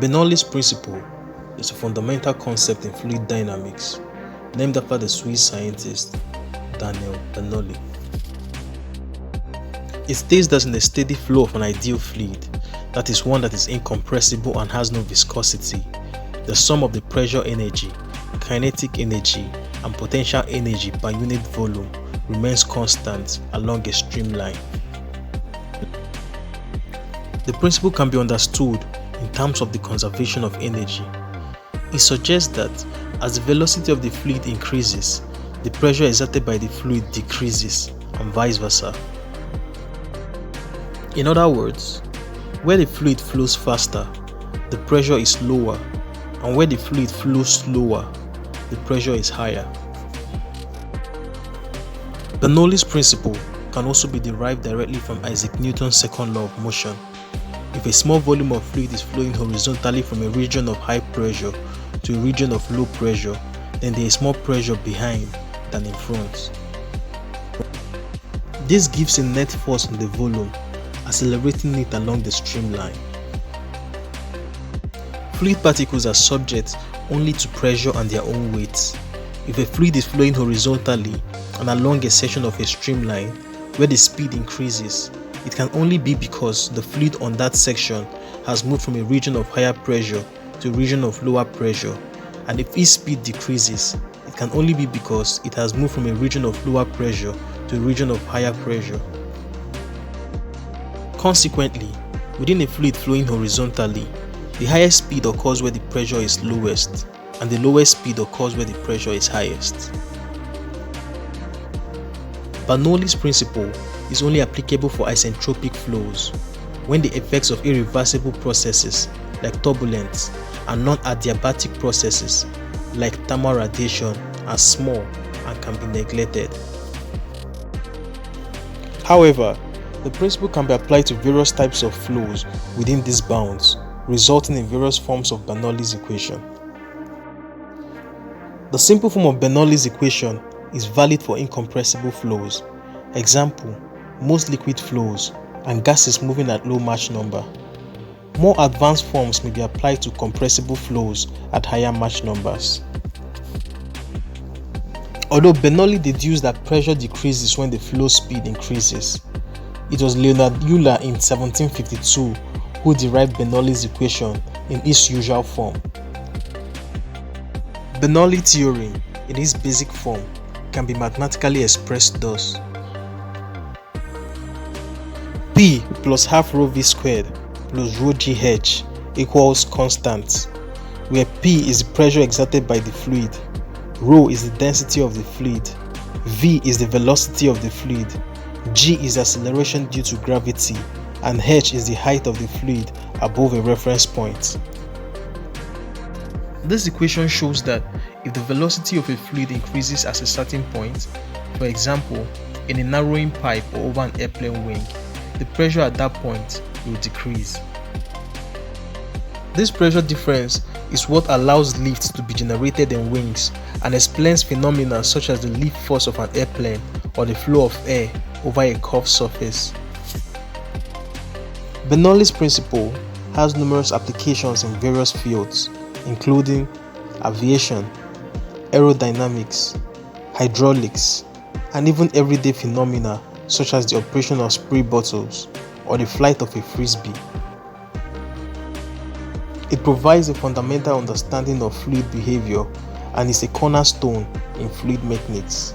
Bernoulli's principle is a fundamental concept in fluid dynamics, named after the Swiss scientist Daniel Bernoulli. It states that in a steady flow of an ideal fluid, that is one that is incompressible and has no viscosity, the sum of the pressure energy, kinetic energy, and potential energy per unit volume remains constant along a streamline. The principle can be understood in terms of the conservation of energy. It suggests that as the velocity of the fluid increases, the pressure exerted by the fluid decreases, and vice versa. In other words, where the fluid flows faster, the pressure is lower, and where the fluid flows slower, the pressure is higher. Bernoulli's principle can also be derived directly from Isaac Newton's second law of motion. If a small volume of fluid is flowing horizontally from a region of high pressure to a region of low pressure, then there is more pressure behind than in front. This gives a net force on the volume, accelerating it along the streamline. Fluid particles are subject only to pressure and their own weights. If a fluid is flowing horizontally and along a section of a streamline where the speed increases, it can only be because the fluid on that section has moved from a region of higher pressure to a region of lower pressure, and if its speed decreases, it can only be because it has moved from a region of lower pressure to a region of higher pressure. Consequently, within a fluid flowing horizontally, the highest speed occurs where the pressure is lowest, and the lowest speed occurs where the pressure is highest. Bernoulli's principle is only applicable for isentropic flows, when the effects of irreversible processes like turbulence and non-adiabatic processes like thermal radiation are small and can be neglected. However, the principle can be applied to various types of flows within these bounds, resulting in various forms of Bernoulli's equation. The simple form of Bernoulli's equation is valid for incompressible flows, example, most liquid flows, and gases moving at low Mach number. More advanced forms may be applied to compressible flows at higher Mach numbers. Although Bernoulli deduced that pressure decreases when the flow speed increases, it was Leonard Euler in 1752 who derived Bernoulli's equation in its usual form. Bernoulli theorem, in its basic form, can be mathematically expressed thus: P plus half rho v squared plus rho gh equals constant, where P is the pressure exerted by the fluid, rho is the density of the fluid, v is the velocity of the fluid, g is the acceleration due to gravity, and h is the height of the fluid above a reference point. This equation shows that if the velocity of a fluid increases at a certain point, for example, in a narrowing pipe or over an airplane wing, the pressure at that point will decrease. This pressure difference is what allows lift to be generated in wings and explains phenomena such as the lift force of an airplane or the flow of air over a curved surface. Bernoulli's principle has numerous applications in various fields, including aviation, aerodynamics, hydraulics, and even everyday phenomena such as the operation of spray bottles or the flight of a frisbee. It provides a fundamental understanding of fluid behavior and is a cornerstone in fluid mechanics.